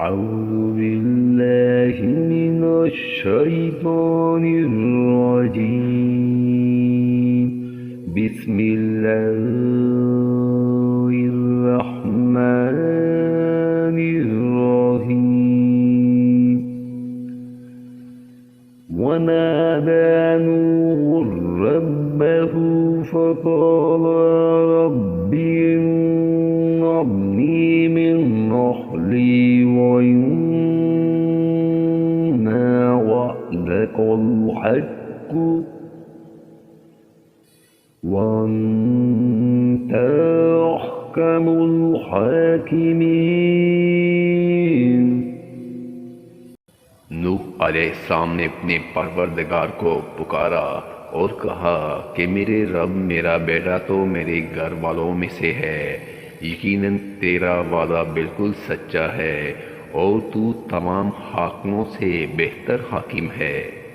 أعوذ بالله من الشيطان الرجيم. بسم الله الرحمن الرحيم. ونادى نوح ربه فقال رب إن ابني من أهلي وإن وعدك الحق وأنت أحكم الحاكمين। नूह अलैहिस्सलाम ने अपने परवरदिगार को पुकारा और कहा कि मेरे रब, मेरा बेटा तो मेरे घर वालों में से है। यकीनन तेरा वादा बिल्कुल सच्चा है और तू तमाम हाकिमों से बेहतर हाकिम है।